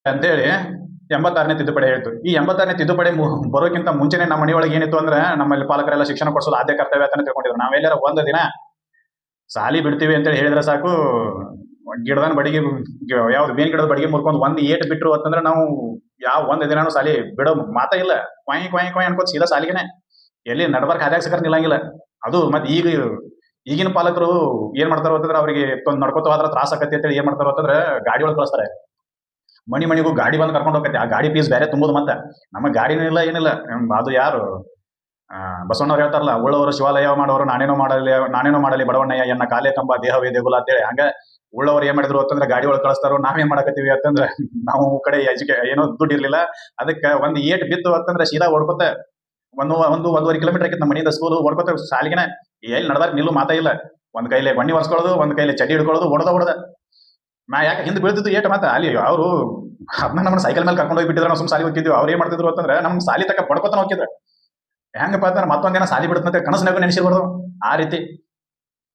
ಅಂತೇಳಿ 86ನೇ ತಿದ್ದುಪಡಿ ಹೇಳ್ತು. ಈ 86ನೇ ತಿದ್ದುಪಡಿ ಬರೋಕ್ಕಿಂತ ಮುಂಚೆನೆ ನಮ್ಮ ಮನೆಯೊಳಗೆ ಏನಿತ್ತು ಅಂದ್ರೆ ನಮ್ಮಲ್ಲಿ ಪಾಲಕರೆಲ್ಲ ಶಿಕ್ಷಣ ಕೊಡಿಸೋದು ಆದ್ಯ ಕರ್ತವ್ಯ ಅಂತ ತಿಳ್ಕೊಂಡಿದ್ರು. ನಾವೆಲ್ಲರ ಒಂದು ದಿನ ಸಾಲಿ ಬಿಡ್ತೀವಿ ಅಂತೇಳಿ ಹೇಳಿದ್ರೆ ಸಾಕು, ಗಿಡದನ್ ಬಡಿಗೆ ಯಾವ್ದು ಬೇನ್ ಗಿಡದ ಬಡಿಗೆ ಮುರ್ಕೊಂಡು ಒಂದ್ ಏಟ್ ಬಿಟ್ರು ಅಂತಂದ್ರೆ ನಾವು ಯಾವ ಒಂದ್ ದಿನಾನು ಸಾಲಿ ಬಿಡೋ ಮಾತಾ ಇಲ್ಲ. ಕೊಯ್ ಕೊಯ್ ಕೊಯ್ ಅನ್ಕೋತ ಸೀದಾ ಸಾಲಿಗೆನೆ, ಎಲ್ಲಿ ನಡ್ಬರ್ಕ್ ಹಾದ್ಯಾಗ ಸಕರ್ ನಿಲ್ಲಂಗಿಲ್ಲ. ಅದು ಮತ್ತೆ ಈಗಿನ ಪಾಲಕರು ಏನ್ ಮಾಡ್ತಾರೋ ಅಂತಂದ್ರೆ ಅವ್ರಿಗೆ ನಡ್ಕೋತ ಹೋದ್ರ ತ್ರಾಸ ಆಕತಿ ಅಂತೇಳಿ ಏನ್ ಮಾಡ್ತಾರೋ ಅಂತಂದ್ರೆ ಗಾಡಿ ಒಳಗೆ ಕಳಿಸ್ತಾರೆ. ಮನಿಗೂ ಗಾಡಿ ಬಂದು ಕರ್ಕೊಂಡು ಹೋಗತ್ತೆ. ಆ ಗಾಡಿ ಫೀಸ್ ಬೇರೆ ತುಂಬೋದು. ಮತ್ತೆ ನಮ್ಮ ಗಾಡಿನೂ ಇಲ್ಲ ಏನಿಲ್ಲ. ಅದು ಯಾರು ಬಸವಣ್ಣವ್ರು ಹೇಳ್ತಾರಲ್ಲ, ಉಳ್ಳವರು ಶಿವಾಲಯ ಮಾಡೋರು ನಾನೇನೋ ಮಾಡಲಿ ಬಡವಣ್ಣಯ್ಯ ಎನ್ನ ಕಾಲೇ ಕಂಬ ದೇಹವೇ ದೇಗುಲ ಅಂತೇಳಿ. ಹಂಗ ಉಳ್ಳವರು ಏನ್ ಮಾಡಿದ್ರು ಅಂತಂದ್ರೆ ಗಾಡಿ ಒಳಗೆ ಕಳಿಸ್ತಾರೋ. ನಾವೇನ್ ಮಾಡಕತ್ತೀವಿ ಅಂತಂದ್ರೆ ನಾವು ಕಡೆ ಏನೋ ದುಡ್ಡು ಇರ್ಲಿಲ್ಲ, ಅದಕ್ಕೆ ಒಂದ್ ಏಟ್ ಬಿತ್ತು ಅಂತಂದ್ರೆ ಸೀದಾ ಓಡ್ಕೊತ ಒಂದೂವರೆ ಕಿಲೋಮೀಟರ್ ಆಕಿತ್ತು ನಮ್ಮ ಮನೆಯಿಂದ ಸ್ಕೂಲ್. ಓಡ್ಕೊತ ಸಾಲಿಗೆನೆ ಎಲ್ಲಿ ನಡ್ದಾರ ನಿಲ್ಲು ಮಾತಾ ಇಲ್ಲ. ಒಂದ್ ಕೈಲಿ ಬಣ್ಣಿ ಒರ್ಸ್ಕೊಳ್ಳೋದು, ಒಂದ್ ಕೈಲಿ ಚಡ್ಡಿ ಹಿಡ್ಕೊಳ್ಳೋದು, ಹೊಡೆದ ನಾ ಯಾಕೆ ಹಿಂದೆ ಬೀಳ್ತಿದ್ದು ಏಟ್ ಮಾತಾ ಅಲ್ಲಿ ಅವರು ಅದನ್ನ ನಮ್ಮ ಸೈಕಲ್ ಮೇಲೆ ಕರ್ಕೊಂಡು ಹೋಗ್ಬಿಟ್ಟಿದ್ರೆ ನಾವು ಸುಮ್ ಸಾಲಿ ಹೋಗಿದ್ವಿ. ಅವ್ರು ಏನ್ ಮಾಡ್ತಿದ್ರು ಅಂತಂದ್ರೆ ನಮ್ ಸಾಲಿ ತಕ್ಕ ಬಡ್ಕೊತಾನ ಹೋಗಿದ್ರು. ಹೆಂಗಪ್ಪ ಅಂತಂದ್ರೆ ಮತ್ತೊಂದೇನ ಸಾಲಿ ಬಿಡುತ್ತಂತೆ ಕನಸಿನಾಗೂ ನೆನೆಸಿರ್ಬಾರ್ದು ಆ ರೀತಿ.